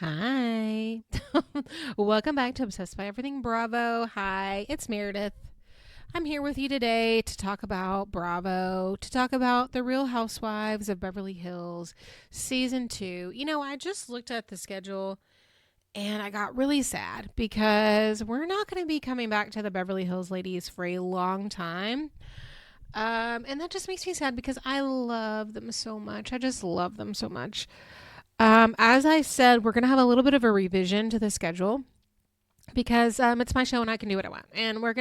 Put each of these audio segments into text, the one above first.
Hi. Welcome back to Obsessed by Everything Bravo. Hi, it's Meredith. I'm here with you today to talk about Bravo, to talk about the Real Housewives of Beverly Hills season 2. I just looked at the schedule and I got really sad because we're not going to be coming back to the Beverly Hills ladies for a long time. And that just makes me sad because I love them so much. I just love them so much. As I said, we're going to have a little bit of a revision to the schedule because it's my show and I can do what I want. And we are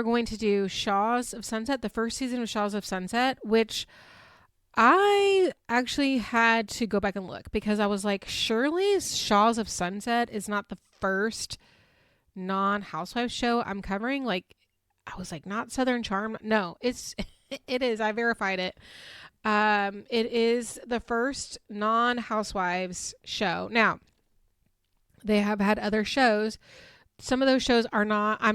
going to do Shaws of Sunset, the first season of Shaws of Sunset, which I actually had to go back and look because I was like, surely Shaws of Sunset is not the first non-housewife show I'm covering. Like, I was like, not Southern Charm. No, it is. I verified it. It is the first non-housewives show. Now, they have had other shows. Some of those shows I'm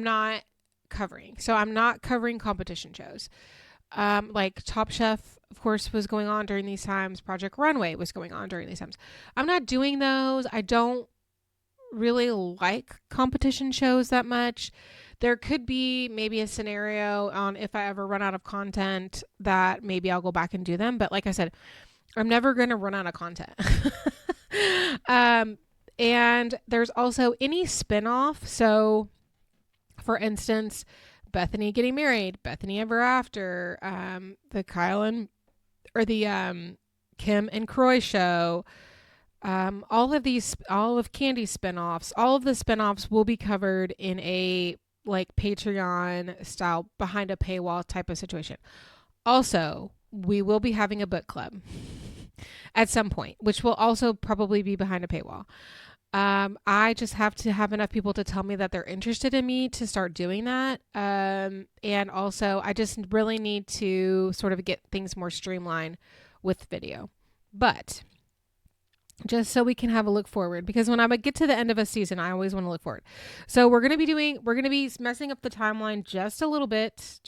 not covering. So I'm not covering competition shows. Like Top Chef, of course, was going on during these times. Project Runway was going on during these times. I'm not doing those. I don't really like competition shows that much. There could be maybe a scenario on if I ever run out of content that maybe I'll go back and do them. But like I said, I'm never going to run out of content. And there's also any spinoff. So, for instance, Bethany getting married, Bethany Ever After, the Kim and Croy show. All of Candy's spinoffs, all of the spinoffs will be covered in a like Patreon style behind a paywall type of situation. Also, we will be having a book club at some point, which will also probably be behind a paywall. I just have to have enough people to tell me that they're interested in me to start doing that. And also I just really need to sort of get things more streamlined with video. But just so we can have a look forward, because when I get to the end of a season, I always want to look forward. So we're going to be messing up the timeline just a little bit.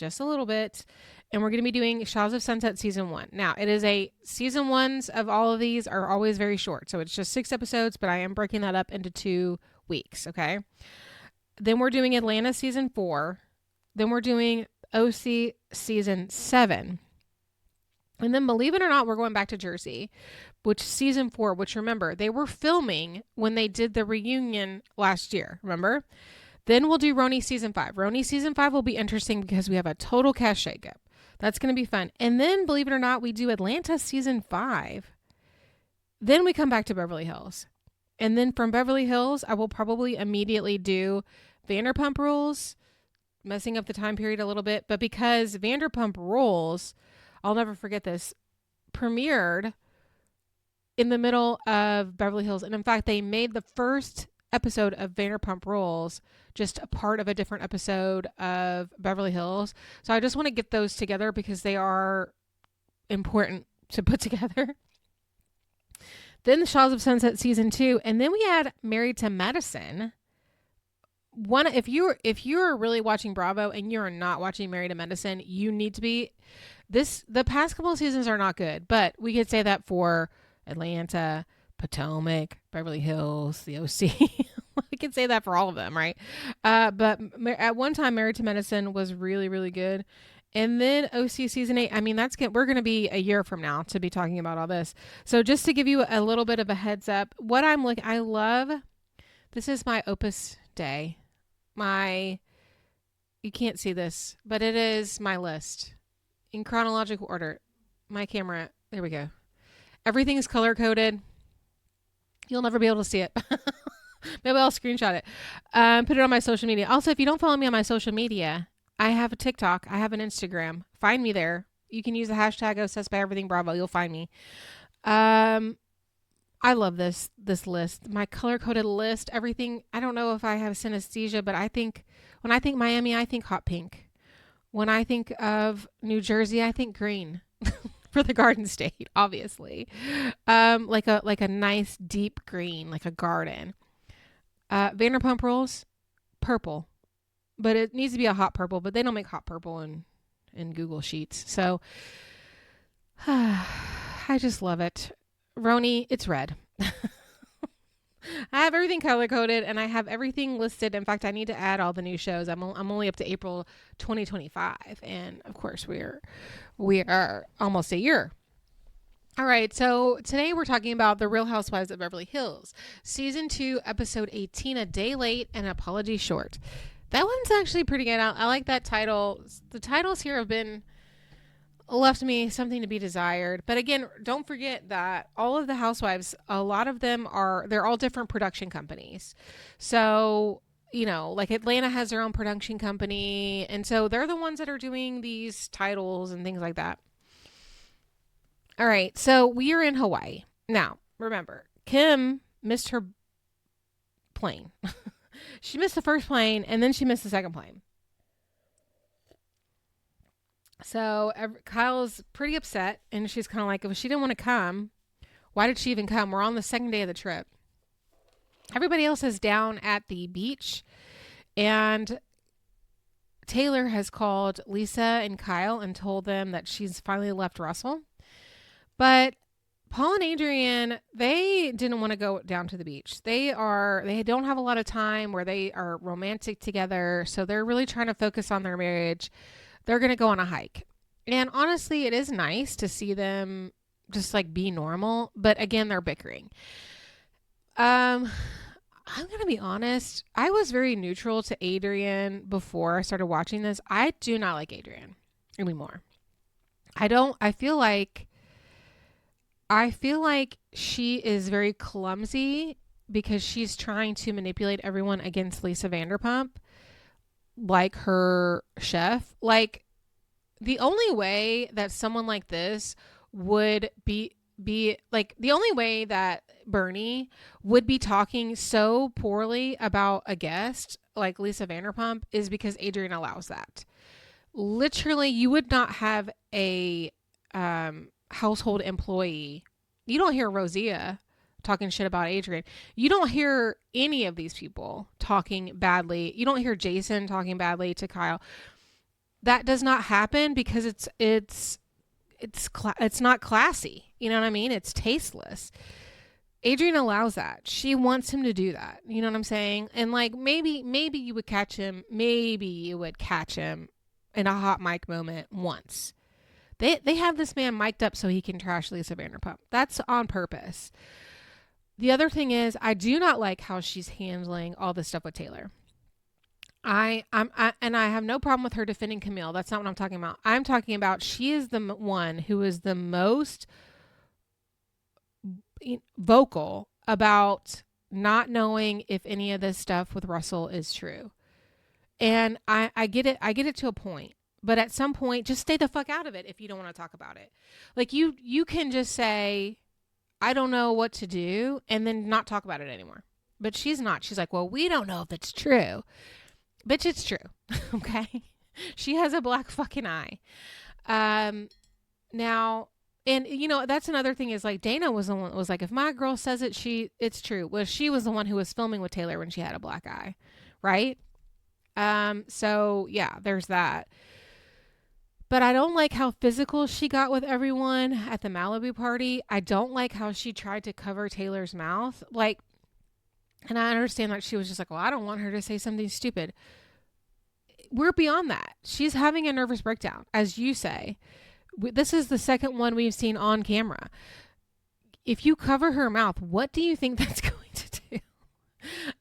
And we're going to be doing Shaws of Sunset season 1. Now season 1s of all of these are always very short. So it's just 6 episodes, but I am breaking that up into 2 weeks. Okay. Then we're doing Atlanta season 4. Then we're doing OC season 7. And then, believe it or not, we're going back to Jersey, which season 4, which remember, they were filming when they did the reunion last year. Remember? Then we'll do Roni season 5. Roni season 5 will be interesting because we have a total cast shakeup. That's going to be fun. And then, believe it or not, we do Atlanta season 5. Then we come back to Beverly Hills. And then from Beverly Hills, I will probably immediately do Vanderpump Rules, messing up the time period a little bit. But because Vanderpump Rules, I'll never forget this, premiered in the middle of Beverly Hills. And in fact, they made the first episode of Vanderpump Rules just a part of a different episode of Beverly Hills. So I just want to get those together because they are important to put together. Then the Shaws of Sunset season 2. And then we had Married to Medicine. If you're really watching Bravo and you're not watching Married to Medicine, you need to be. The past couple of seasons are not good, but we could say that for Atlanta, Potomac, Beverly Hills, the OC. We could say that for all of them, right? But at one time, Married to Medicine was really, really good. And then OC season 8, I mean, we're going to be a year from now to be talking about all this. So just to give you a little bit of a heads up, this is my Opus Day. You can't see this, but it is my list in chronological order. My camera, there we go. Everything is color coded. You'll never be able to see it. Maybe I'll screenshot it. Put it on my social media. Also, if you don't follow me on my social media, I have a TikTok. I have an Instagram. Find me there. You can use the hashtag Obsessed by Everything Bravo. You'll find me. I love this list. My color coded list. Everything. I don't know if I have synesthesia, but when I think Miami, I think hot pink. When I think of New Jersey, I think green. For the Garden State, obviously. Like a nice deep green, like a garden. Vanderpump Rules, purple. But it needs to be a hot purple, but they don't make hot purple in Google Sheets. So I just love it. Roni, it's red. I have everything color coded and I have everything listed. In fact, I need to add all the new shows. I'm only up to April 2025, and of course we are almost a year. All right, so today we're talking about The Real Housewives of Beverly Hills, season 2, episode 18, A Day Late and Apology Short. That one's actually pretty good. I like that title. The titles here have been left me something to be desired. But again, don't forget that all of the housewives, a lot of them they're all different production companies. So, like Atlanta has their own production company. And so they're the ones that are doing these titles and things like that. All right. So we are in Hawaii. Now, remember, Kim missed her plane. She missed the first plane and then she missed the second plane. So Kyle's pretty upset, and she's kind of like, if she didn't want to come, why did she even come? We're on the second day of the trip. Everybody else is down at the beach, and Taylor has called Lisa and Kyle and told them that she's finally left Russell. But Paul and Adrian, they didn't want to go down to the beach. They don't have a lot of time where they are romantic together, so they're really trying to focus on their marriage. They're going to go on a hike. And honestly, it is nice to see them just like be normal. But again, they're bickering. I'm going to be honest. I was very neutral to Adrian before I started watching this. I do not like Adrian anymore. I feel like she is very clumsy because she's trying to manipulate everyone against Lisa Vanderpump, like her chef. Like, the only way that someone like this would be like, the only way that Bernie would be talking so poorly about a guest like Lisa Vanderpump is because Adrian allows that. Literally, you would not have a household employee. You don't hear Rosia talking shit about Adrian. You don't hear any of these people talking badly. You don't hear Jason talking badly to Kyle. That does not happen because it's not classy. You know what I mean? It's tasteless. Adrian allows that. She wants him to do that. You know what I'm saying? And like, maybe you would catch him. Maybe you would catch him in a hot mic moment once. They have this man mic'd up so he can trash Lisa Vanderpump. That's on purpose. The other thing is, I do not like how she's handling all this stuff with Taylor. I have no problem with her defending Camille. That's not what I'm talking about. I'm talking about she is the one who is the most vocal about not knowing if any of this stuff with Russell is true. And I get it. I get it to a point. But at some point, just stay the fuck out of it if you don't want to talk about it. Like, you can just say, I don't know what to do, and then not talk about it anymore. But she's not. She's like, well, we don't know if it's true. Bitch, it's true. Okay? She has a black fucking eye. Now, and that's another thing is like, Dana was the one that was like, if my girl says it, it's true. Well, she was the one who was filming with Taylor when she had a black eye. Right? So yeah, there's that. But I don't like how physical she got with everyone at the Malibu party. I don't like how she tried to cover Taylor's mouth. Like, and I understand that she was just like, well, I don't want her to say something stupid. We're beyond that. She's having a nervous breakdown, as you say. This is the second one we've seen on camera. If you cover her mouth, what do you think that's going to do?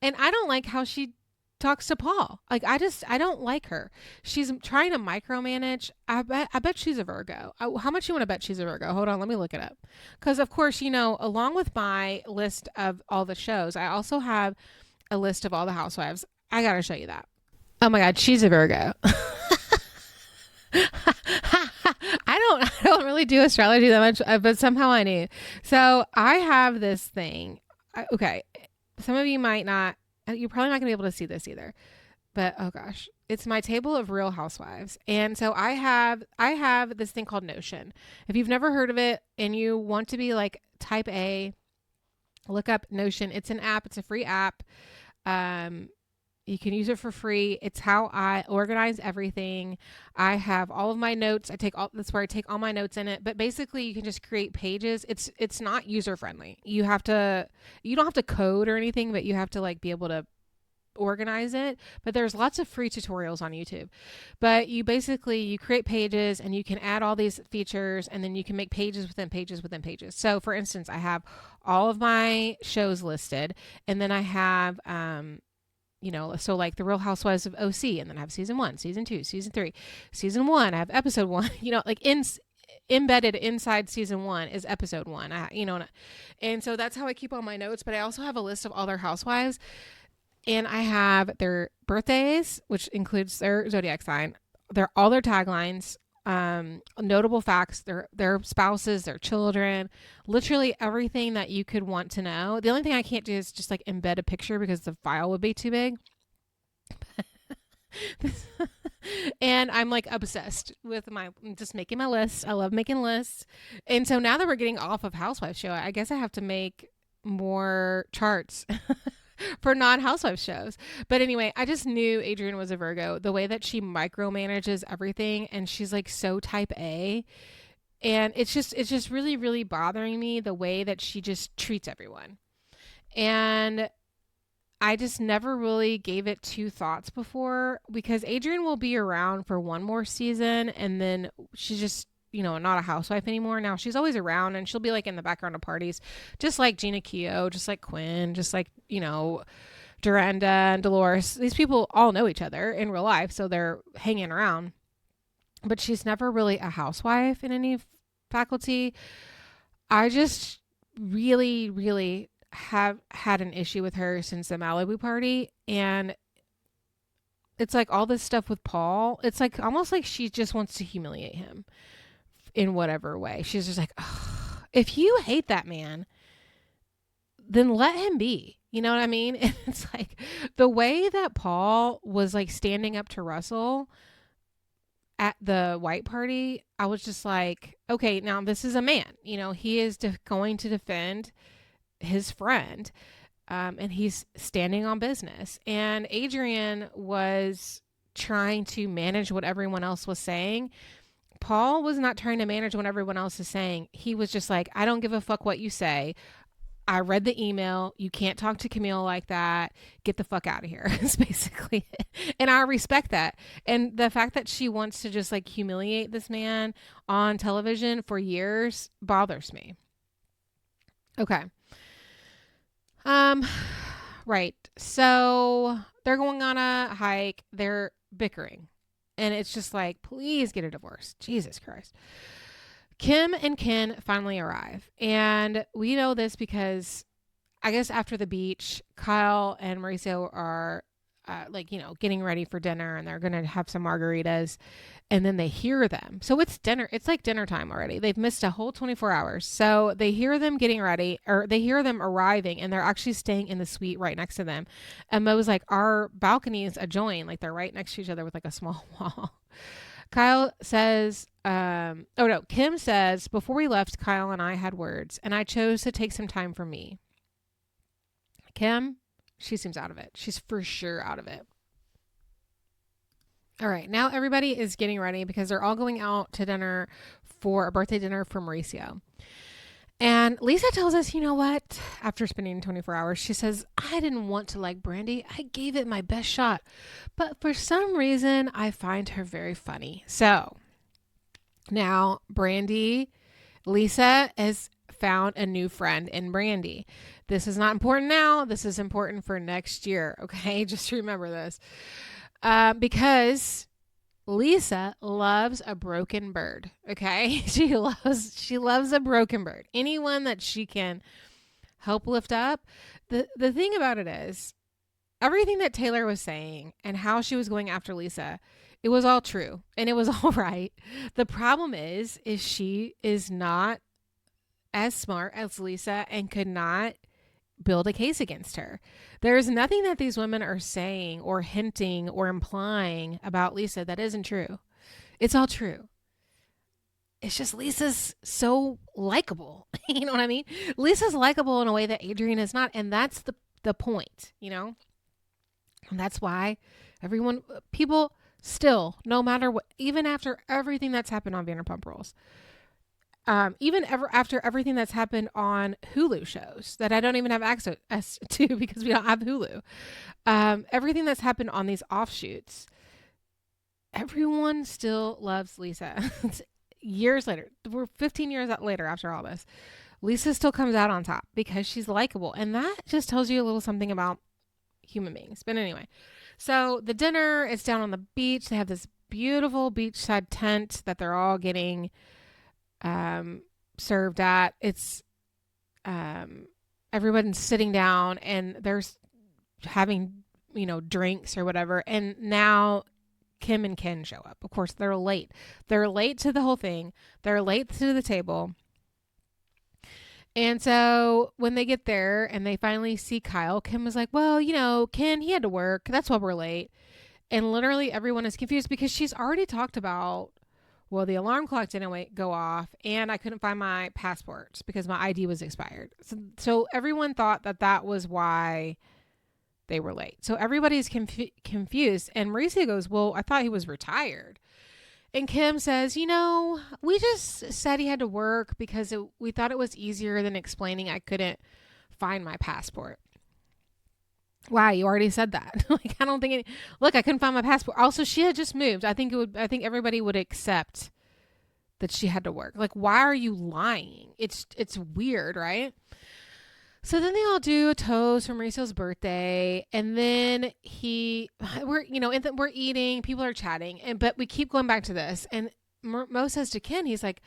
And I don't like how she talks to Paul. Like, I don't like her. She's trying to micromanage. I bet she's a Virgo. How much you want to bet she's a Virgo? Hold on, let me look it up. Because of course, along with my list of all the shows, I also have a list of all the housewives. I gotta show you that. Oh my God, she's a Virgo. I don't really do astrology that much, but somehow I knew. So I have this thing. Okay, some of you might not. You're probably not going to be able to see this either, but oh gosh, it's my table of Real Housewives. And so I have this thing called Notion. If you've never heard of it and you want to be like type A, look up Notion. It's an app. It's a free app. You can use it for free. It's how I organize everything. I have all of my notes. That's where I take all my notes in it. But basically you can just create pages. It's not user friendly. You don't have to code or anything, but you have to like be able to organize it. But there's lots of free tutorials on YouTube. But you create pages and you can add all these features, and then you can make pages within pages within pages. So for instance, I have all of my shows listed, and then I have so like the Real Housewives of OC, and then I have season 1, season 2, season 3, season 1, I have episode 1, like embedded inside season 1 is episode 1. And so that's how I keep all my notes. But I also have a list of all their housewives, and I have their birthdays, which includes their zodiac sign, all their taglines, notable facts, their spouses, their children, literally everything that you could want to know. The only thing I can't do is just like embed a picture because the file would be too big. And I'm like obsessed with just making my list. I love making lists. And so now that we're getting off of Housewives show, I guess I have to make more charts for non-housewife shows. But anyway, I just knew Adrienne was a Virgo, the way that she micromanages everything, and she's like so type A, and it's just really, really bothering me the way that she just treats everyone. And I just never really gave it two thoughts before, because Adrienne will be around for one more season, and then she's just not a housewife anymore. Now she's always around, and she'll be like in the background of parties, just like Gina Keogh, just like Quinn, just like, Dorinda and Dolores. These people all know each other in real life, so they're hanging around. But she's never really a housewife in any faculty. I just really, really have had an issue with her since the Malibu party. And it's like all this stuff with Paul. It's like almost like she just wants to humiliate him in whatever way. She's just like, oh, if you hate that man, then let him be. You know what I mean? And it's like the way that Paul was like standing up to Russell at the white party, I was just like, okay, now this is a man. He is going to defend his friend, and he's standing on business. And Adrienne was trying to manage what everyone else was saying. Paul was not trying to manage what everyone else is saying. He was just like, I don't give a fuck what you say. I read the email. You can't talk to Camille like that. Get the fuck out of here. It's basically it. And I respect that. And the fact that she wants to just like humiliate this man on television for years bothers me. Okay. Right. So they're going on a hike. They're bickering. And it's just like, please get a divorce. Jesus Christ. Kim and Ken finally arrive. And we know this because I guess after the beach, Kyle and Mauricio are getting ready for dinner, and they're going to have some margaritas, and then they hear them. So it's dinner. It's like dinner time already. They've missed a whole 24 hours. So they hear them getting ready, or they hear them arriving, and they're actually staying in the suite right next to them. And Mo was like, our balconies adjoin, like they're right next to each other with like a small wall. Kyle says, Kim says, before we left, Kyle and I had words, and I chose to take some time for me. Kim, she seems out of it. She's for sure out of it. All right. Now everybody is getting ready because they're all going out to dinner for a birthday dinner for Mauricio. And Lisa tells us, you know what? After spending 24 hours, she says, I didn't want to like Brandy. I gave it my best shot. But for some reason, I find her very funny. So now Lisa has found a new friend in Brandy. This is not important now. This is important for next year. Okay. Just remember this. Because Lisa loves a broken bird. Okay. She loves a broken bird. Anyone that she can help lift up. The thing about it is everything that Taylor was saying and how she was going after Lisa, it was all true and it was all right. The problem is she is not as smart as Lisa and could not build a case against her. There's nothing that these women are saying or hinting or implying about Lisa that isn't true. It's all true. It's just Lisa's so likable. You know what I mean? Lisa's likable in a way that Adrienne is not. And that's the point, And that's why people still, no matter what, even after everything that's happened on Vanderpump Rules, after everything that's happened on Hulu shows that I don't even have access to because we don't have Hulu, everything that's happened on these offshoots, everyone still loves Lisa. Years later, we're 15 years later after all this, Lisa still comes out on top because she's likable. And that just tells you a little something about human beings. But anyway, so the dinner is down on the beach. They have this beautiful beachside tent that they're all getting served at. It's everyone's sitting down and there's having, drinks or whatever. And now Kim and Ken show up. Of course, they're late. They're late to the whole thing. They're late to the table. And so when they get there and they finally see Kyle, Kim was like, well, Ken, he had to work. That's why we're late. And literally everyone is confused because she's already talked about, well, the alarm clock didn't go off and I couldn't find my passports because my ID was expired. So everyone thought that was why they were late. So everybody's confused. And Mauricio goes, well, I thought he was retired. And Kim says, we just said he had to work because we thought it was easier than explaining I couldn't find my passport. Wow, you already said that. Like, I don't think look, I couldn't find my passport. Also, she had just moved. I think everybody would accept that she had to work. Like, why are you lying? It's weird, right? So then they all do a toast for Mauricio's birthday, and then we're eating, people are chatting, but we keep going back to this. And Mo says to Ken, he's like,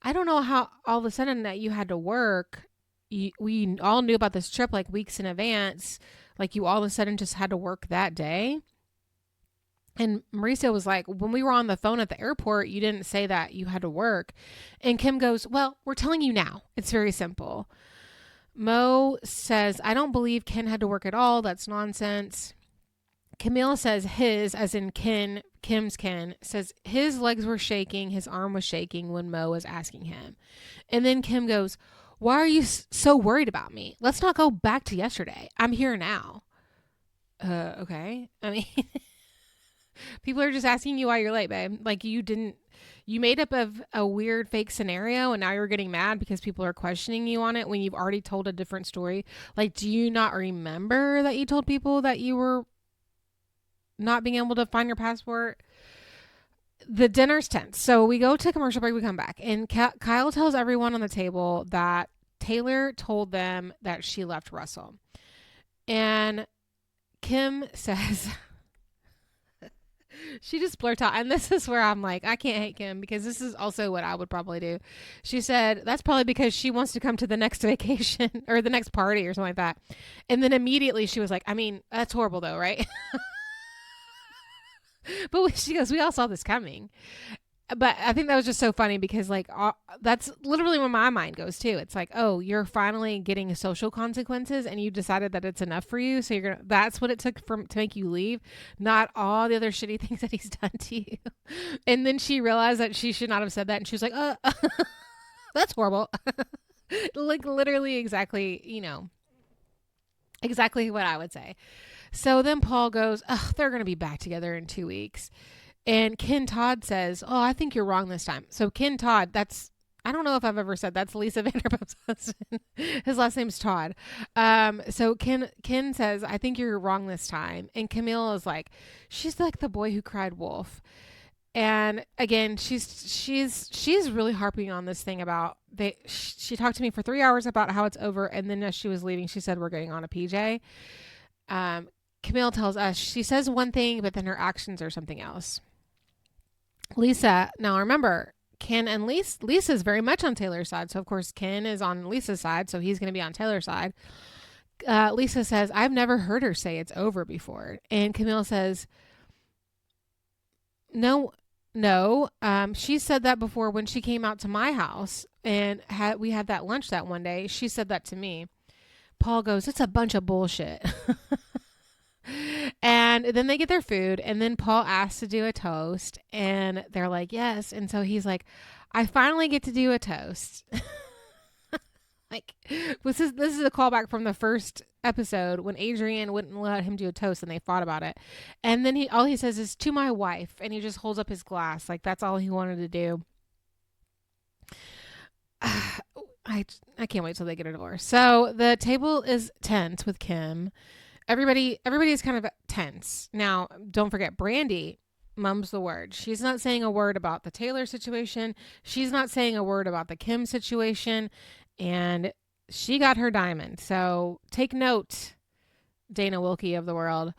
I don't know how all of a sudden that you had to work. We all knew about this trip like weeks in advance. Like you all of a sudden just had to work that day. And Mauricio was like, when we were on the phone at the airport, you didn't say that you had to work. And Kim goes, well, we're telling you now. It's very simple. Mo says, I don't believe Ken had to work at all. That's nonsense. Camille says his, as in Kim's Ken, says his legs were shaking, his arm was shaking when Mo was asking him. And then Kim goes, why are you so worried about me? Let's not go back to yesterday. I'm here now. Okay. I mean, people are just asking you why you're late, babe. Like you made up a weird fake scenario and now you're getting mad because people are questioning you on it when you've already told a different story. Like, do you not remember that you told people that you were not being able to find your passport? The dinner's tense. So we go to commercial break, we come back, and Kyle tells everyone on the table that Taylor told them that she left Russell. And Kim says, she just blurts out, and this is where I'm like, I can't hate Kim because this is also what I would probably do. She said, that's probably because she wants to come to the next vacation or the next party or something like that. And then immediately she was like, I mean, that's horrible though, right? But she goes, we all saw this coming. But I think that was just so funny because like that's literally where my mind goes too. It's like, oh, you're finally getting social consequences and you decided that it's enough for you. So that's what it took to make you leave, not all the other shitty things that he's done to you. And then she realized that she should not have said that. And she was like, that's horrible. Like literally exactly, exactly what I would say. So then Paul goes, they're going to be back together in 2 weeks. And Ken Todd says, I think you're wrong this time. So Ken Todd, I don't know if I've ever said that's Lisa Vanderpump's husband. His last name's Todd. So Ken says, I think you're wrong this time. And Camille is like, she's like the boy who cried wolf. And again, she's really harping on this thing about she talked to me for 3 hours about how it's over. And then as she was leaving, she said, we're getting on a PJ. Camille tells us, she says one thing, but then her actions are something else. Lisa, now remember, Ken and Lisa's very much on Taylor's side. So of course, Ken is on Lisa's side. So he's going to be on Taylor's side. Lisa says, I've never heard her say it's over before. And Camille says, no. She said that before when she came out to my house and we had that lunch that one day. She said that to me. Paul goes, it's a bunch of bullshit. And then they get their food and then Paul asks to do a toast and they're like, yes. And so he's like, I finally get to do a toast. Like, this is a callback from the first episode when Adrian wouldn't let him do a toast and they fought about it. And then all he says is to my wife, and he just holds up his glass. Like, that's all he wanted to do. I can't wait till they get a divorce. So the table is tense with Kim. Everybody is kind of tense. Now, don't forget Brandy mum's the word. She's not saying a word about the Taylor situation. She's not saying a word about the Kim situation. And she got her diamond. So take note, Dana Wilkie of the world.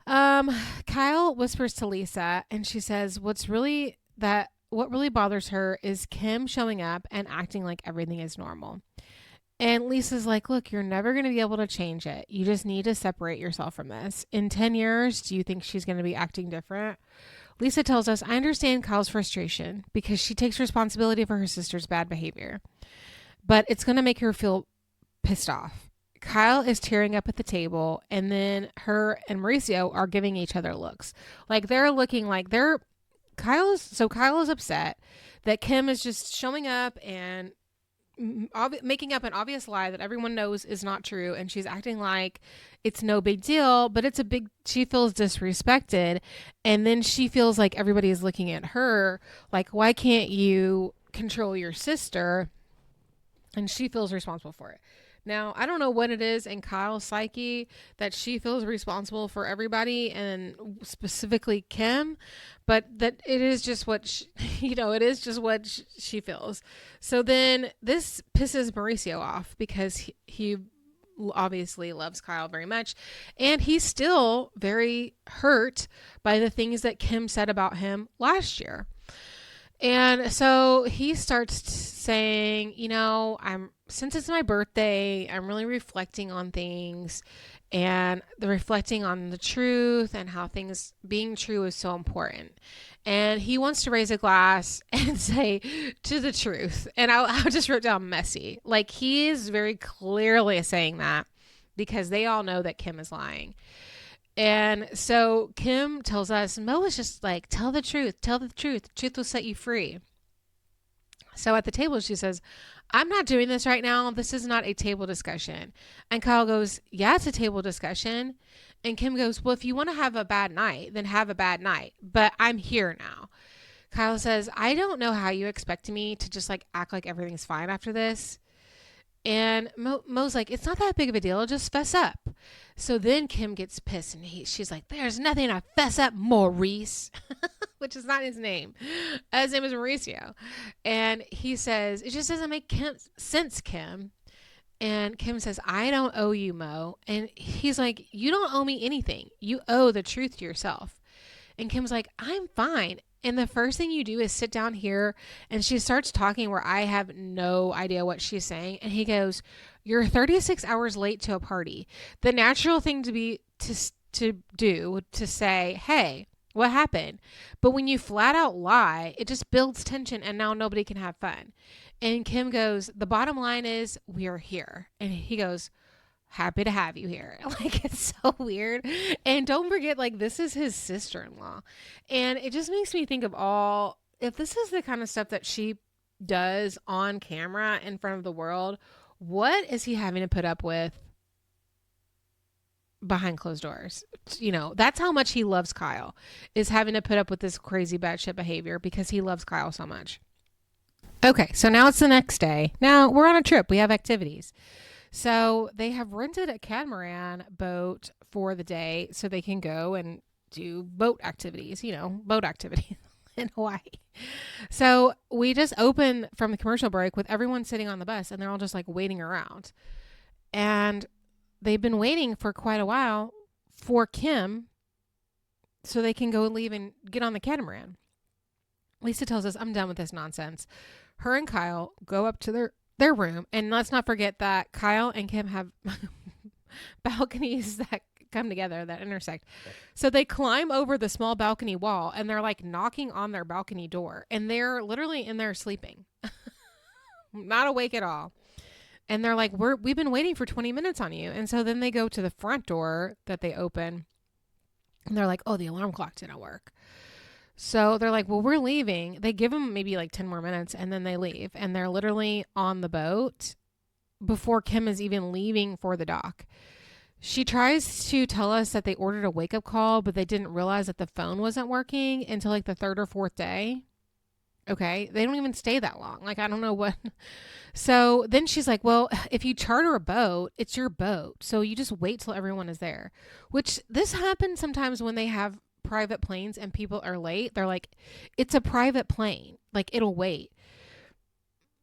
Kyle whispers to Lisa and she says, what really bothers her is Kim showing up and acting like everything is normal. And Lisa's like, look, you're never going to be able to change it. You just need to separate yourself from this. In 10 years, do you think she's going to be acting different? Lisa tells us, I understand Kyle's frustration because she takes responsibility for her sister's bad behavior, but it's going to make her feel pissed off. Kyle is tearing up at the table, and then her and Mauricio are giving each other looks. Like they're looking like Kyle is upset that Kim is just showing up and making up an obvious lie that everyone knows is not true, and she's acting like it's no big deal, but she feels disrespected, and then she feels like everybody is looking at her like, why can't you control your sister? And she feels responsible for it. Now, I don't know what it is in Kyle's psyche that she feels responsible for everybody and specifically Kim, but that it is just what she feels. So then this pisses Mauricio off because he obviously loves Kyle very much, and he's still very hurt by the things that Kim said about him last year. And so he starts saying, since it's my birthday, I'm really reflecting on things and reflecting on the truth and how things being true is so important. And he wants to raise a glass and say to the truth. And I just wrote down messy. Like he is very clearly saying that because they all know that Kim is lying. And so Kim tells us, Mo is just like, tell the truth. The truth will set you free. So at the table, she says, I'm not doing this right now. This is not a table discussion. And Kyle goes, yeah, it's a table discussion. And Kim goes, well, if you want to have a bad night, then have a bad night. But I'm here now. Kyle says, I don't know how you expect me to just like act like everything's fine after this. And Mo's like, it's not that big of a deal. Just fess up. So then Kim gets pissed and she's like, there's nothing to fess up, Maurice, which is not his name. His name is Mauricio. And he says, it just doesn't make sense, Kim. And Kim says, I don't owe you, Mo. And he's like, you don't owe me anything. You owe the truth to yourself. And Kim's like, I'm fine. And the first thing you do is sit down here, and she starts talking where I have no idea what she's saying. And he goes, you're 36 hours late to a party. The natural thing to do to say, hey, what happened? But when you flat out lie, it just builds tension and now nobody can have fun. And Kim goes, the bottom line is we're here. And he goes, happy to have you here. Like, it's so weird. And don't forget, like, this is his sister-in-law. And it just makes me think of if this is the kind of stuff that she does on camera in front of the world, what is he having to put up with behind closed doors? That's how much he loves Kyle, is having to put up with this crazy batshit behavior because he loves Kyle so much. Okay, so now it's the next day. Now we're on a trip. We have activities. So they have rented a catamaran boat for the day so they can go and do boat activities in Hawaii. So we just open from the commercial break with everyone sitting on the bus and they're all just like waiting around. And they've been waiting for quite a while for Kim so they can go and leave and get on the catamaran. Lisa tells us, I'm done with this nonsense. Her and Kyle go up to their room, and let's not forget that Kyle and Kim have balconies that come together, that intersect. So they climb over the small balcony wall and they're like knocking on their balcony door, and they're literally in there sleeping, not awake at all. And they're like, we've been waiting for 20 minutes on you. And so then they go to the front door that they open and they're like, oh, the alarm clock didn't work. So they're like, well, we're leaving. They give them maybe like 10 more minutes and then they leave. And they're literally on the boat before Kim is even leaving for the dock. She tries to tell us that they ordered a wake up call, but they didn't realize that the phone wasn't working until like the third or fourth day. Okay. They don't even stay that long. Like, I don't know what. So then she's like, well, if you charter a boat, it's your boat. So you just wait till everyone is there, which this happens sometimes when they have private planes and people are late. They're like, it's a private plane. Like, it'll wait.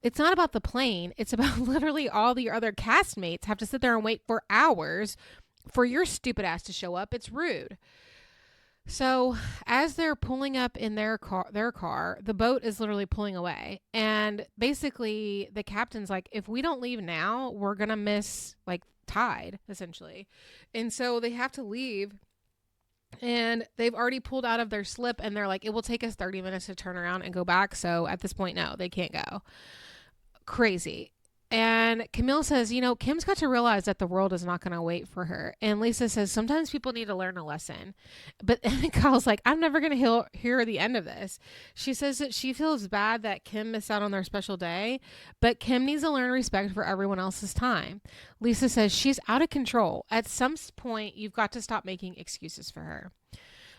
It's not about the plane. It's about literally all the other castmates have to sit there and wait for hours for your stupid ass to show up. It's rude. So as they're pulling up in their car, the boat is literally pulling away. And basically the captain's like, if we don't leave now, we're going to miss like tide essentially. And so they have to leave, and they've already pulled out of their slip, and they're like, it will take us 30 minutes to turn around and go back. So at this point, no, they can't go. Crazy. And Camille says, Kim's got to realize that the world is not going to wait for her. And Lisa says, sometimes people need to learn a lesson. But Kyle's like, I'm never going to hear the end of this. She says that she feels bad that Kim missed out on their special day, but Kim needs to learn respect for everyone else's time. Lisa says she's out of control. At some point, you've got to stop making excuses for her.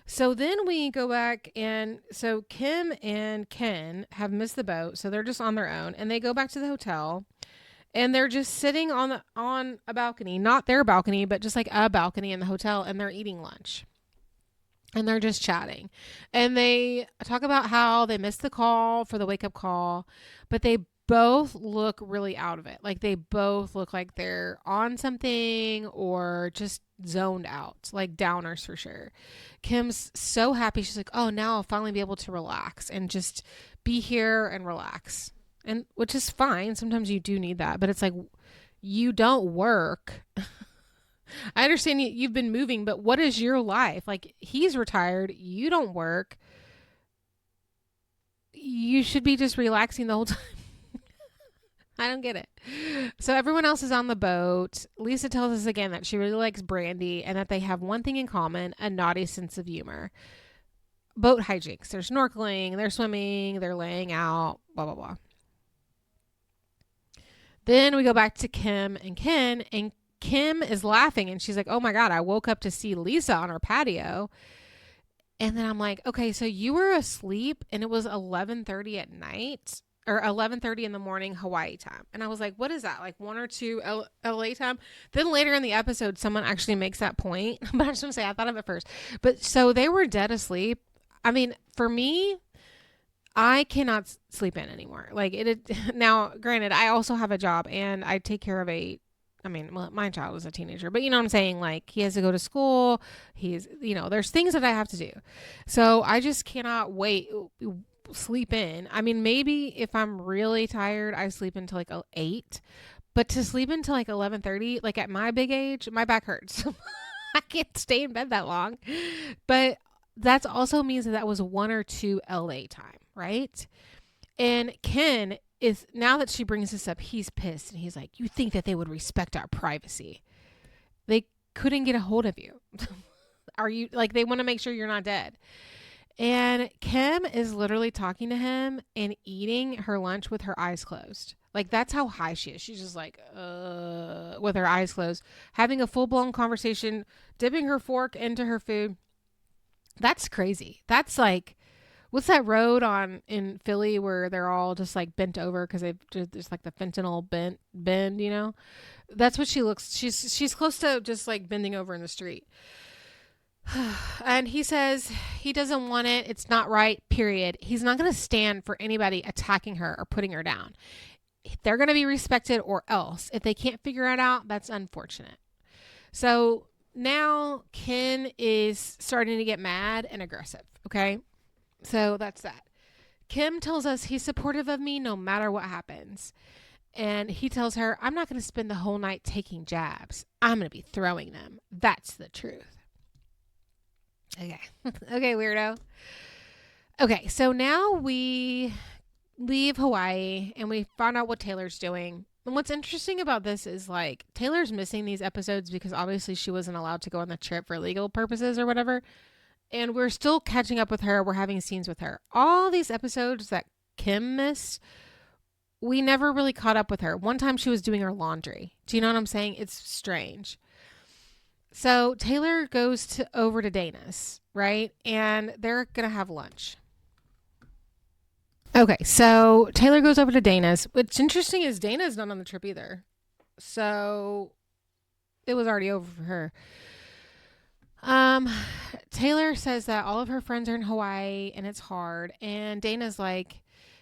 So then we go back, and so Kim and Ken have missed the boat. So they're just on their own, and they go back to the hotel. And they're just sitting on a balcony, not their balcony, but just like a balcony in the hotel, and they're eating lunch. And they're just chatting. And they talk about how they missed the call for the wake up call, but they both look really out of it. Like they both look like they're on something or just zoned out, like downers for sure. Kim's so happy. She's like, oh, now I'll finally be able to relax and just be here and relax. And which is fine. Sometimes you do need that, but it's like, you don't work. I understand you've been moving, but what is your life? Like, he's retired. You don't work. You should be just relaxing the whole time. I don't get it. So everyone else is on the boat. Lisa tells us again that she really likes Brandy and that they have one thing in common, a naughty sense of humor. Boat hijinks. They're snorkeling, they're swimming, they're laying out, blah, blah, blah. Then we go back to Kim and Ken, and Kim is laughing, and she's like, oh my God, I woke up to see Lisa on our patio. And then I'm like, okay, so you were asleep and it was 11:30 at night or 11:30 in the morning Hawaii time. And I was like, what is that? Like 1 or 2 LA time? Then later in the episode, someone actually makes that point. But I just want to say, I thought of it first. But so they were dead asleep. I mean, for me, I cannot sleep in anymore. Like now, granted, I also have a job and I take care of my child is a teenager, but you know what I'm saying? Like he has to go to school. There's things that I have to do. So I just cannot sleep in. I mean, maybe if I'm really tired, I sleep until like 8, but to sleep until like 11:30, like at my big age, my back hurts. I can't stay in bed that long, but that also means that was 1 or 2 LA time. Right? And Ken is, now that she brings this up, he's pissed and he's like, you think that they would respect our privacy? They couldn't get a hold of you. Are you like, they want to make sure you're not dead. And Kim is literally talking to him and eating her lunch with her eyes closed. Like that's how high she is. She's just like, with her eyes closed, having a full blown conversation, dipping her fork into her food. That's crazy. That's like, what's that road in Philly where they're all just like bent over because they've just like the fentanyl bend, That's what she looks. She's close to just like bending over in the street. And he says he doesn't want it. It's not right, period. He's not going to stand for anybody attacking her or putting her down. They're going to be respected or else. If they can't figure it out, that's unfortunate. So now Ken is starting to get mad and aggressive. Okay. So that's that. Kim tells us he's supportive of me no matter what happens. And he tells her, I'm not going to spend the whole night taking jabs. I'm going to be throwing them. That's the truth. Okay. Okay, weirdo. Okay, so now we leave Hawaii and we find out what Taylor's doing. And what's interesting about this is like Taylor's missing these episodes because obviously she wasn't allowed to go on the trip for legal purposes or whatever. And we're still catching up with her. We're having scenes with her. All these episodes that Kim missed, we never really caught up with her. One time she was doing her laundry. Do you know what I'm saying? It's strange. So Taylor goes over to Dana's, right? And they're going to have lunch. Okay, so Taylor goes over to Dana's. What's interesting is Dana's not on the trip either. So it was already over for her. Taylor says that all of her friends are in Hawaii and it's hard. And Dana's like,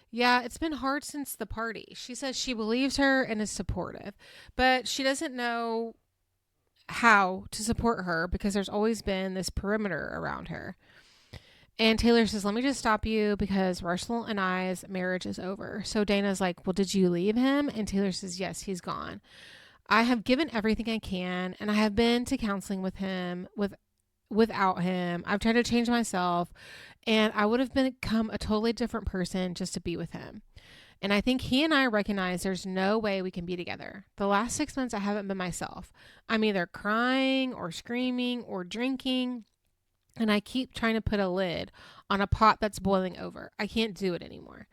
yeah, it's been hard since the party. She says she believes her and is supportive, but she doesn't know how to support her because there's always been this perimeter around her. And Taylor says, let me just stop you because Russell and I's marriage is over. So Dana's like, well, did you leave him? And Taylor says, yes, he's gone. I have given everything I can and I have been to counseling with him, without him. I've tried to change myself and I would have become a totally different person just to be with him. And I think he and I recognize there's no way we can be together. The last 6 months, I haven't been myself. I'm either crying or screaming or drinking. And I keep trying to put a lid on a pot that's boiling over. I can't do it anymore.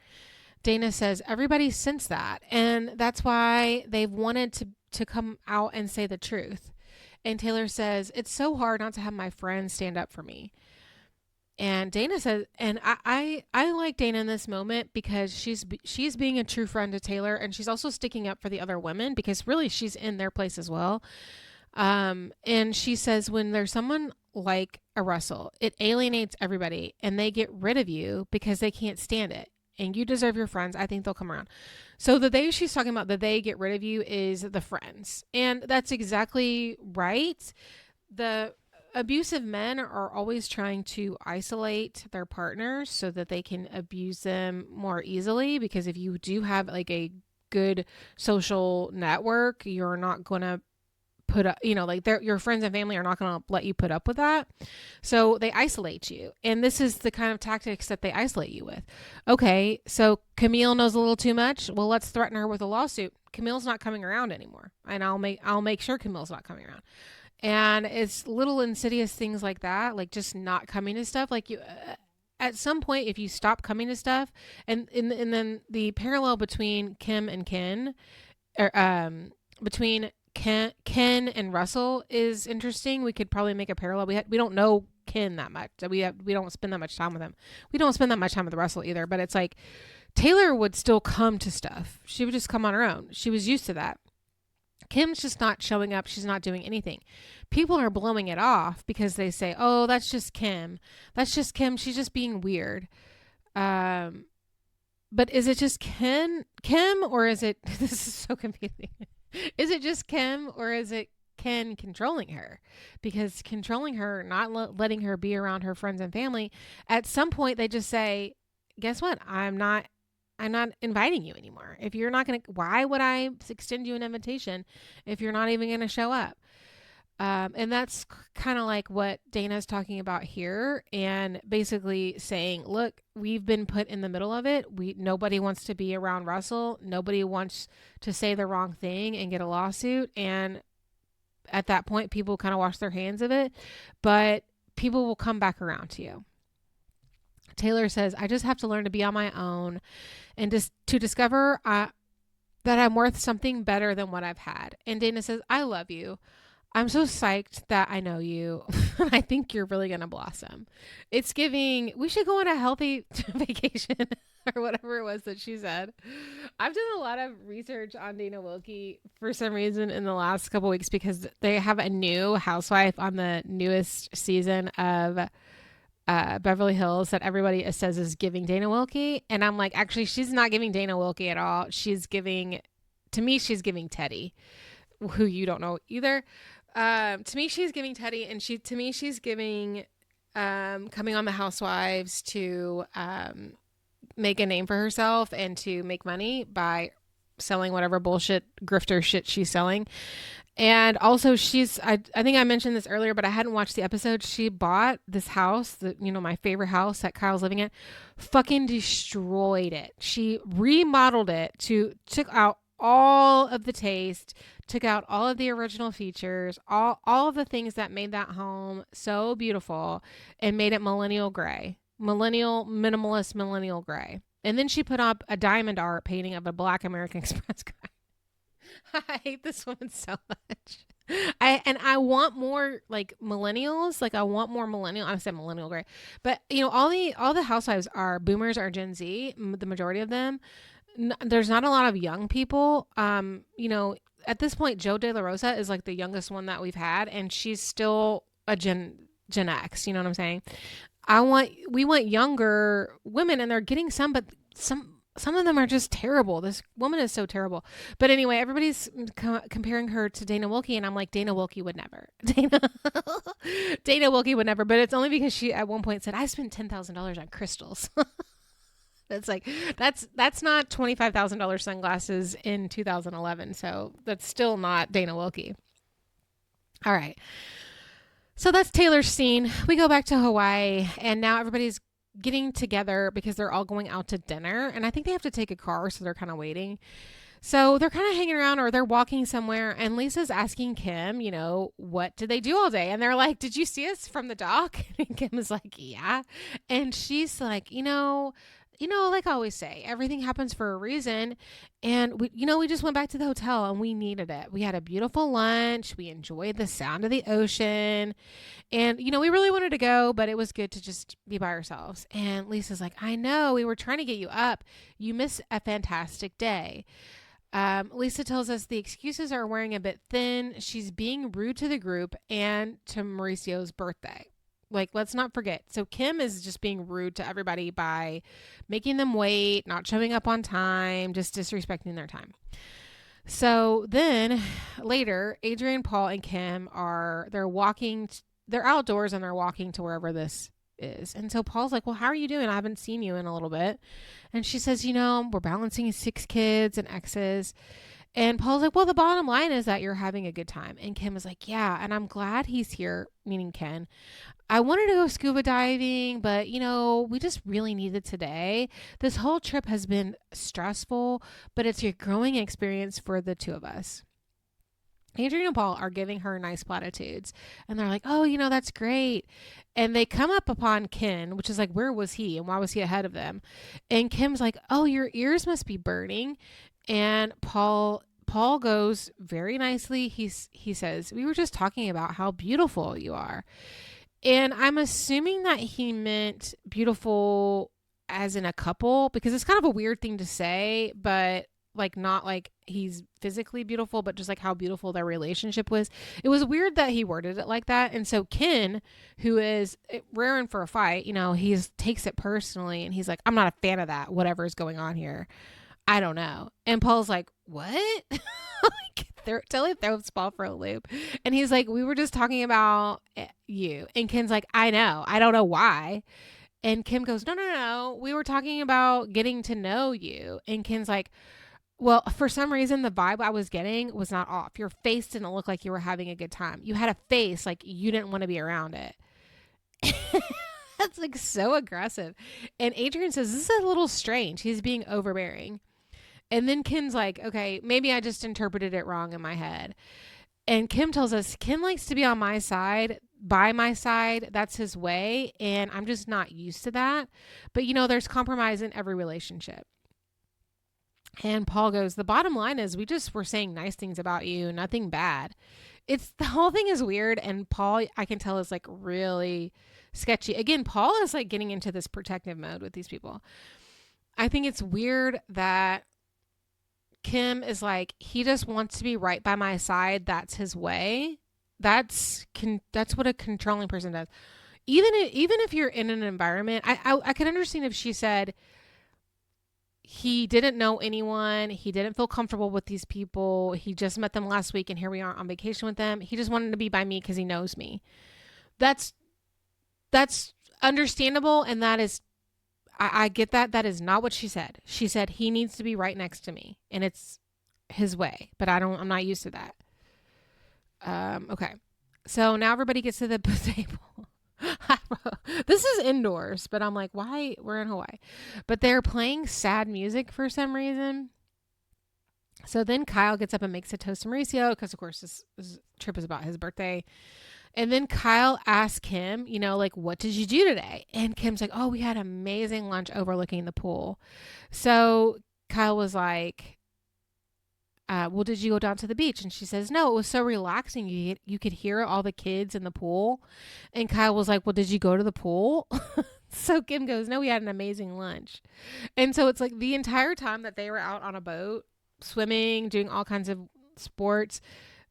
Dana says everybody's sensed that. And that's why they've wanted to come out and say the truth. And Taylor says, it's so hard not to have my friends stand up for me. And Dana says, and I like Dana in this moment because she's being a true friend to Taylor. And she's also sticking up for the other women because really she's in their place as well. And she says, when there's someone like a Russell, it alienates everybody and they get rid of you because they can't stand it. And you deserve your friends. I think they'll come around. So the they she's talking about, the they get rid of you is the friends. And that's exactly right. The abusive men are always trying to isolate their partners so that they can abuse them more easily. Because if you do have like a good social network, you're not going to put up, like your friends and family are not going to let you put up with that. So they isolate you. And this is the kind of tactics that they isolate you with. Okay. So Camille knows a little too much. Well, let's threaten her with a lawsuit. Camille's not coming around anymore. And I'll make sure Camille's not coming around. And it's little insidious things like that, like just not coming to stuff. Like you, at some point, if you stop coming to stuff, and then the parallel between Kim and Ken, or between Ken and Russell is interesting. We could probably make a parallel. We don't know Ken that much. We don't spend that much time with him. We don't spend that much time with Russell either. But it's like Taylor would still come to stuff. She would just come on her own. She was used to that. Kim's just not showing up. She's not doing anything. People are blowing it off because they say, oh, that's just Kim. That's just Kim. She's just being weird. But is it just Kim, or is it, this is so confusing. Is it just Kim, or is it Ken controlling her? Because controlling her, not letting her be around her friends and family, at some point they just say, guess what? I'm not inviting you anymore. If you're not going to, why would I extend you an invitation if you're not even going to show up? And that's kind of like what Dana's talking about here, and basically saying, look, we've been put in the middle of it. Nobody wants to be around Russell. Nobody wants to say the wrong thing and get a lawsuit. And at that point, people kind of wash their hands of it, but people will come back around to you. Taylor says, I just have to learn to be on my own and just to discover that I'm worth something better than what I've had. And Dana says, I love you. I'm so psyched that I know you. I think you're really going to blossom. It's giving, we should go on a healthy vacation or whatever it was that she said. I've done a lot of research on Dana Wilkie for some reason in the last couple weeks because they have a new housewife on the newest season of Beverly Hills that everybody says is giving Dana Wilkie. And I'm like, actually, she's not giving Dana Wilkie at all. To me, she's giving Teddy, who you don't know either. To me, she's giving Teddy, and she's giving coming on the Housewives to make a name for herself and to make money by selling whatever bullshit grifter shit she's selling. And also I think I mentioned this earlier, but I hadn't watched the episode. She bought this house, my favorite house that Kyle's living in, fucking destroyed it. She remodeled it took out all of the taste, took out all of the original features, all of the things that made that home so beautiful, and made it millennial gray. Millennial, minimalist millennial gray. And then she put up a diamond art painting of a black American Express guy. I hate this woman so much. I want more like millennials. Like I want more millennial. I said millennial gray, but you know all the housewives are boomers or Gen Z. The majority of them. There's not a lot of young people. You know, at this point, Joe De La Rosa is like the youngest one that we've had, and she's still a Gen X. You know what I'm saying? We want younger women, and they're getting some, but some of them are just terrible. This woman is so terrible. But anyway, everybody's comparing her to Dana Wilkey, and I'm like, Dana Wilkey would never. Dana Wilkey would never. But it's only because she at one point said, I spent $10,000 on crystals. That's like that's not $25,000 sunglasses in 2011. So that's still not Dana Wilkey. All right. So that's Taylor's scene. We go back to Hawaii, and now everybody's getting together because they're all going out to dinner, and I think they have to take a car, so they're kind of waiting. So they're kind of hanging around, or they're walking somewhere, and Lisa's asking Kim, you know, what did they do all day? And they're like, did you see us from the dock? And Kim is like, yeah. And she's like, like I always say, everything happens for a reason. And we just went back to the hotel and we needed it. We had a beautiful lunch. We enjoyed the sound of the ocean. And, we really wanted to go, but it was good to just be by ourselves. And Lisa's like, I know, we were trying to get you up. You missed a fantastic day. Lisa tells us the excuses are wearing a bit thin. She's being rude to the group and to Mauricio's birthday. Like, let's not forget. So Kim is just being rude to everybody by making them wait, not showing up on time, just disrespecting their time. So then later, Adrian, Paul, and Kim they're outdoors and they're walking to wherever this is. And so Paul's like, well, how are you doing? I haven't seen you in a little bit. And she says, we're balancing 6 kids and exes. And Paul's like, well, the bottom line is that you're having a good time. And Kim is like, yeah, and I'm glad he's here, meaning Ken. I wanted to go scuba diving, but, we just really need it today. This whole trip has been stressful, but it's a growing experience for the two of us. Adrian and Paul are giving her nice platitudes, and they're like, oh, that's great. And they come up upon Ken, which is like, where was he and why was he ahead of them? And Kim's like, oh, your ears must be burning. And Paul goes very nicely. He says, we were just talking about how beautiful you are. And I'm assuming that he meant beautiful as in a couple, because it's kind of a weird thing to say, but like not like he's physically beautiful, but just like how beautiful their relationship was. It was weird that he worded it like that. And so Ken, who is raring for a fight, he takes it personally, and he's like, I'm not a fan of that, whatever is going on here. I don't know. And Paul's like, what? They're totally throws Paul for a loop. And he's like, we were just talking about you. And Ken's like, I know. I don't know why. And Kim goes, no. We were talking about getting to know you. And Ken's like, well, for some reason, the vibe I was getting was not off. Your face didn't look like you were having a good time. You had a face like you didn't want to be around it. That's like so aggressive. And Adrian says, this is a little strange. He's being overbearing. And then Ken's like, okay, maybe I just interpreted it wrong in my head. And Kim tells us, Ken likes to be on my side, by my side. That's his way. And I'm just not used to that. But, there's compromise in every relationship. And Paul goes, the bottom line is we just were saying nice things about you, nothing bad. The whole thing is weird. And Paul, I can tell, is like really sketchy. Again, Paul is like getting into this protective mode with these people. I think it's weird that Kim is like, he just wants to be right by my side. That's his way. That's what a controlling person does. Even if you're in an environment, I could understand if she said he didn't know anyone. He didn't feel comfortable with these people. He just met them last week, and here we are on vacation with them. He just wanted to be by me because he knows me. That's understandable, and that is, I get that. That is not what she said. She said he needs to be right next to me, and it's his way. But I'm not used to that. Okay. So now everybody gets to the table. This is indoors, but I'm like, why? We're in Hawaii. But they're playing sad music for some reason. So then Kyle gets up and makes a toast to Mauricio because, of course, this trip is about his birthday. And then Kyle asks Kim, like, what did you do today? And Kim's like, oh, we had amazing lunch overlooking the pool. So Kyle was like, well, did you go down to the beach? And she says, no, it was so relaxing. You could hear all the kids in the pool. And Kyle was like, well, did you go to the pool? So Kim goes, no, we had an amazing lunch. And so it's like the entire time that they were out on a boat, swimming, doing all kinds of sports,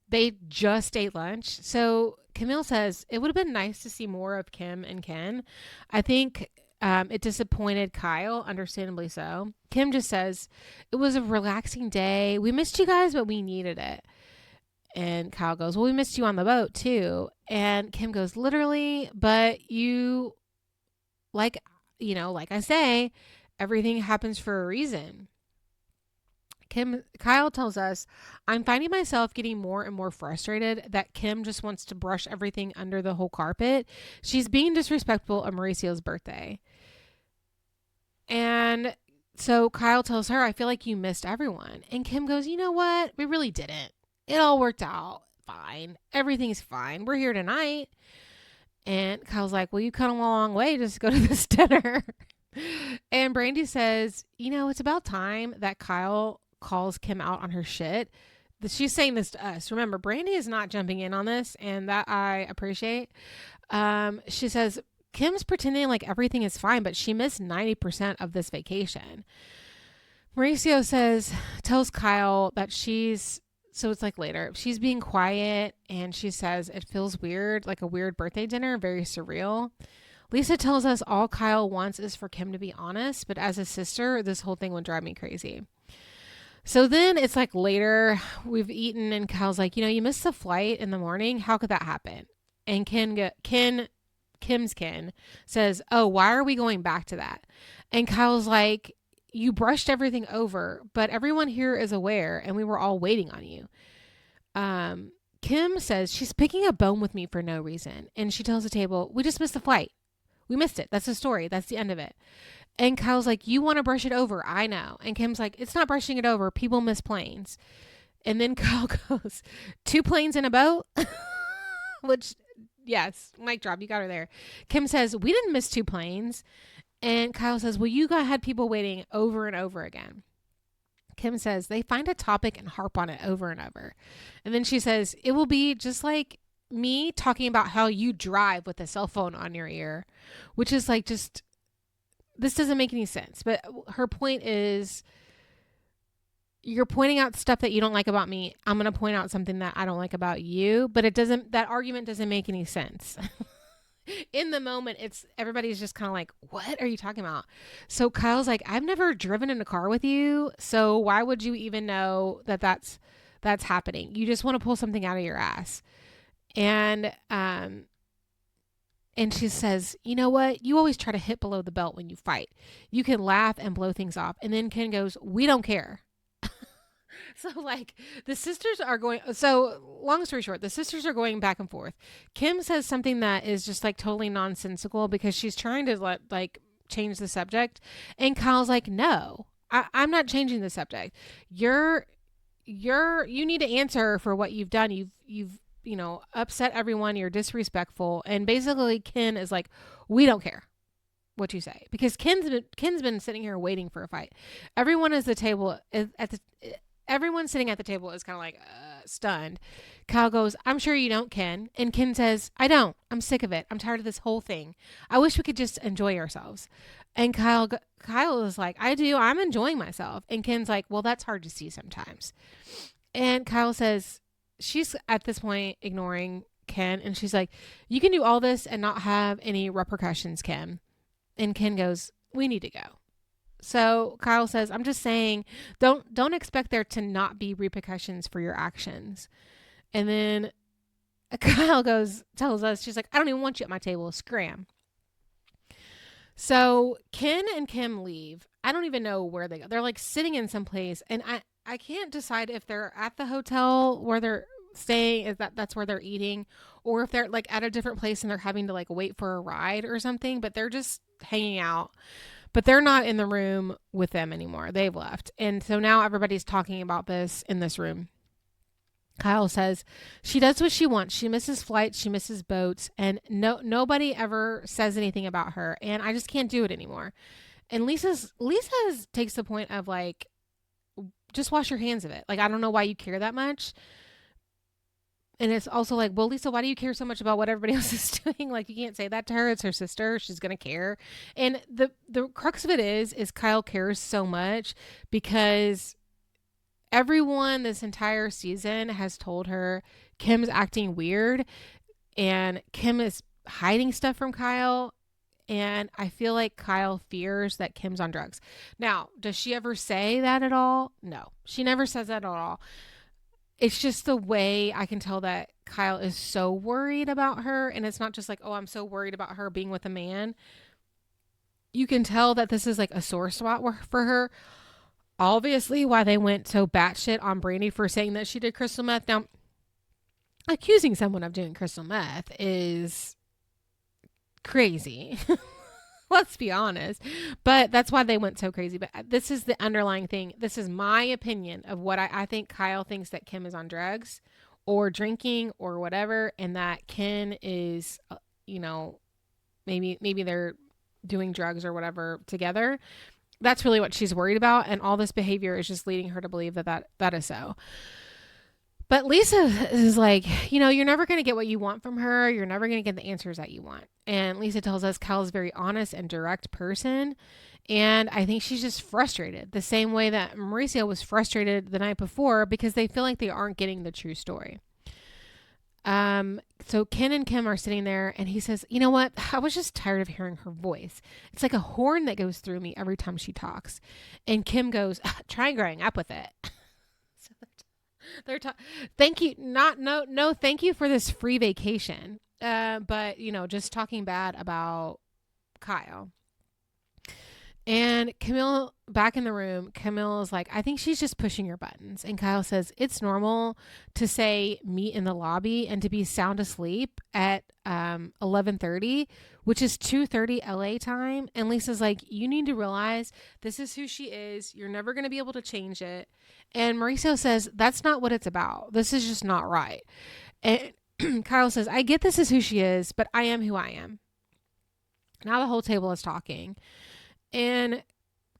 they just ate lunch. So Camille says it would have been nice to see more of Kim and Ken. I think it disappointed Kyle, understandably so. Kim just says, it was a relaxing day. We missed you guys, but we needed it. And Kyle goes, well, we missed you on the boat too. And Kim goes, literally, but you, like, like I say, everything happens for a reason. Kyle tells us, I'm finding myself getting more and more frustrated that Kim just wants to brush everything under the whole carpet. She's being disrespectful of Mauricio's birthday. And so Kyle tells her, I feel like you missed everyone. And Kim goes, you know what? We really didn't. It all worked out fine. Everything's fine. We're here tonight. And Kyle's like, well, you come a long way just to go to this dinner. And Brandy says, it's about time that Kyle calls Kim out on her shit. She's saying this to us. Remember, Brandy is not jumping in on this, and that I appreciate. She says, Kim's pretending like everything is fine, but she missed 90% of this vacation. Mauricio tells Kyle that so it's like later, she's being quiet, and she says it feels weird, like a weird birthday dinner, very surreal. Lisa tells us all Kyle wants is for Kim to be honest, but as a sister, this whole thing would drive me crazy. So then it's like later, we've eaten, and Kyle's like, you missed the flight in the morning. How could that happen? And Kim's Ken says, oh, why are we going back to that? And Kyle's like, you brushed everything over, but everyone here is aware, and we were all waiting on you. Kim says she's picking a bone with me for no reason. And she tells the table, we just missed the flight. We missed it. That's the story. That's the end of it. And Kyle's like, you want to brush it over. I know. And Kim's like, it's not brushing it over. People miss planes. And then Kyle goes, 2 planes in a boat? Which, yes, mic drop. You got her there. Kim says, we didn't miss 2 planes. And Kyle says, well, you had people waiting over and over again. Kim says, they find a topic and harp on it over and over. And then she says, it will be just like me talking about how you drive with a cell phone on your ear, which is like just, this doesn't make any sense. But her point is, you're pointing out stuff that you don't like about me. I'm going to point out something that I don't like about you, but that argument doesn't make any sense. In the moment, everybody's just kind of like, what are you talking about? So Kyle's like, I've never driven in a car with you, so why would you even know that that's happening? You just want to pull something out of your ass. And she says, you know what? You always try to hit below the belt when you fight. You can laugh and blow things off. And then Ken goes, we don't care. So like the sisters are going, so long story short, the sisters are going back and forth. Kim says something that is just like totally nonsensical because she's trying to change the subject. And Kyle's like, no, I'm not changing the subject. You need to answer for what you've done. You've upset everyone. You're disrespectful. And basically Ken is like, we don't care what you say, because Ken's been sitting here waiting for a fight. Everyone Everyone sitting at the table is kind of like stunned. Kyle goes, I'm sure you don't, Ken. And Ken says, I don't. I'm sick of it. I'm tired of this whole thing. I wish we could just enjoy ourselves. And Kyle is like, I do. I'm enjoying myself. And Ken's like, well, that's hard to see sometimes. And Kyle says, she's at this point ignoring Ken. And she's like, you can do all this and not have any repercussions, Ken. And Ken goes, we need to go. So Kyle says, I'm just saying, don't expect there to not be repercussions for your actions. And then Kyle tells us, she's like, I don't even want you at my table. Scram. So Ken and Kim leave. I don't even know where they go. They're like sitting in some place. And I can't decide if they're at the hotel where they're staying, is that's where they're eating, or if they're like at a different place and they're having to like wait for a ride or something, but they're just hanging out. but they're not in the room with them anymore. They've left. And so now everybody's talking about this in this room. Kyle says she does what she wants. She misses flights, she misses boats, and nobody ever says anything about her. And I just can't do it anymore. And Lisa's takes the point of like, just wash your hands of it. Like, I don't know why you care that much. And it's also like, well, Lisa, why do you care so much about what everybody else is doing? Like, you can't say that to her. It's her sister. She's going to care. And the crux of it is Kyle cares so much because everyone this entire season has told her Kim's acting weird and Kim is hiding stuff from Kyle. And I feel like Kyle fears that Kim's on drugs. Now, does she ever say that at all? No, she never says that at all. It's just the way I can tell that Kyle is so worried about her. And it's not just like, oh, I'm so worried about her being with a man. You can tell that this is like a sore spot for her. Obviously, why they went so batshit on Brandy for saying that she did crystal meth. Now, accusing someone of doing crystal meth is crazy. Let's be honest. But that's why they went so crazy. But this is the underlying thing. This is my opinion of what I think Kyle thinks that Kim is on drugs or drinking or whatever. And that Ken is, maybe they're doing drugs or whatever together. That's really what she's worried about. And all this behavior is just leading her to believe that is so. But Lisa is like, you're never going to get what you want from her. You're never going to get the answers that you want. And Lisa tells us Kyle's a very honest and direct person. And I think she's just frustrated the same way that Mauricio was frustrated the night before because they feel like they aren't getting the true story. So Ken and Kim are sitting there and he says, you know what? I was just tired of hearing her voice. It's like a horn that goes through me every time she talks. And Kim goes, try growing up with it. Thank you. No, thank you for this free vacation. But just talking bad about Kyle. And Camille, back in the room, Camille is like, I think she's just pushing your buttons. And Kyle says, it's normal to say meet in the lobby and to be sound asleep at 11:30, which is 2:30 LA time. And Lisa's like, you need to realize this is who she is. You're never going to be able to change it. And Mauricio says, that's not what it's about. This is just not right. And Kyle says, I get this is who she is, but I am who I am. Now the whole table is talking. And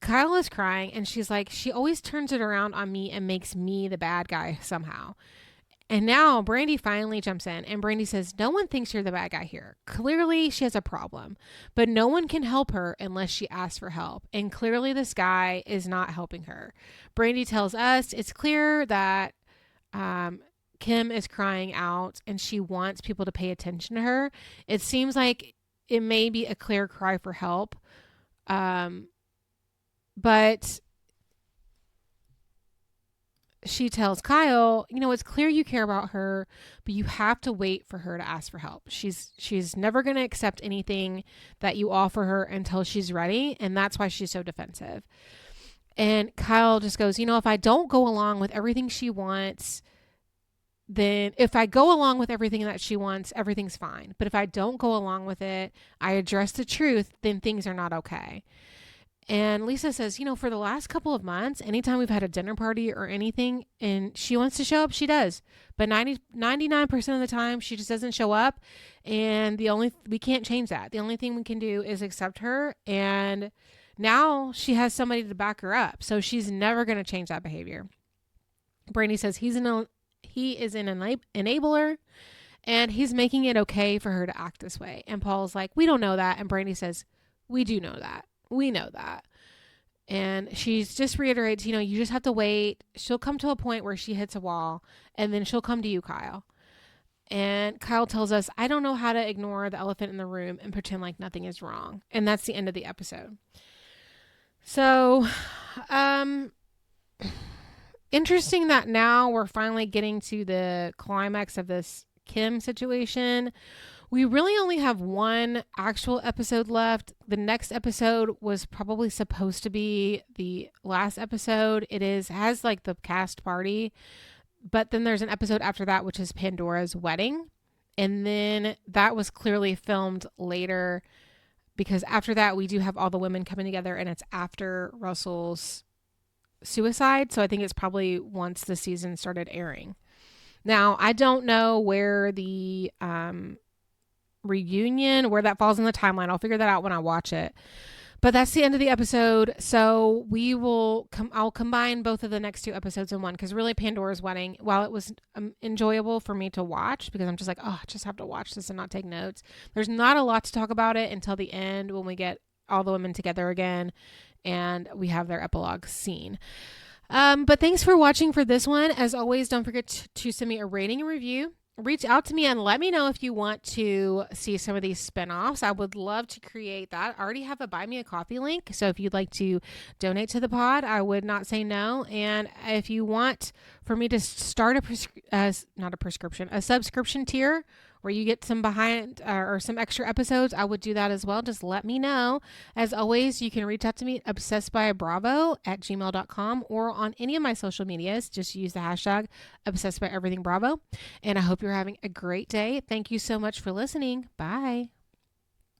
Kyle is crying and she's like, she always turns it around on me and makes me the bad guy somehow. And now Brandy finally jumps in and Brandy says, no one thinks you're the bad guy here. Clearly she has a problem, but no one can help her unless she asks for help. And clearly this guy is not helping her. Brandy tells us it's clear that Kim is crying out and she wants people to pay attention to her. It seems like it may be a clear cry for help. But she tells Kyle, it's clear you care about her, but you have to wait for her to ask for help. She's never going to accept anything that you offer her until she's ready. And that's why she's so defensive. And Kyle just goes, if I don't go along with everything she wants, then if I go along with everything that she wants, everything's fine. But if I don't go along with it, I address the truth, then things are not okay. And Lisa says, for the last couple of months, anytime we've had a dinner party or anything and she wants to show up, she does. But 99% of the time, she just doesn't show up. And we can't change that. The only thing we can do is accept her. And now she has somebody to back her up. So she's never going to change that behavior. Brandy says he is an enabler and he's making it okay for her to act this way. And Paul's like, we don't know that. And Brandy says, we do know that. We know that. And she's just reiterates, you just have to wait. She'll come to a point where she hits a wall and then she'll come to you, Kyle. And Kyle tells us, I don't know how to ignore the elephant in the room and pretend like nothing is wrong. And that's the end of the episode. So, interesting that now we're finally getting to the climax of this Kim situation. We really only have one actual episode left. The next episode was probably supposed to be the last episode. Has like the cast party, but then there's an episode after that, which is Pandora's wedding. And then that was clearly filmed later because after that we do have all the women coming together, and it's after Russell's suicide. So I think it's probably once the season started airing. Now, I don't know where the reunion, where that falls in the timeline. I'll figure that out when I watch it. But that's the end of the episode. So I'll combine both of the next 2 episodes in one, because really Pandora's Wedding, while it was enjoyable for me to watch, because I'm just like, oh, I just have to watch this and not take notes, there's not a lot to talk about it until the end, when we get all the women together again and we have their epilogue scene. But thanks for watching for this one. As always, don't forget to send me a rating and review. Reach out to me and let me know if you want to see some of these spinoffs. I would love to create that. I already have a Buy Me a Coffee link. So if you'd like to donate to the pod, I would not say no. And if you want for me to start a subscription tier where you get some behind or some extra episodes, I would do that as well. Just let me know. As always, you can reach out to me at obsessedbybravo@gmail.com or on any of my social medias. Just use the hashtag obsessedbyeverythingbravo. And I hope you're having a great day. Thank you so much for listening. Bye.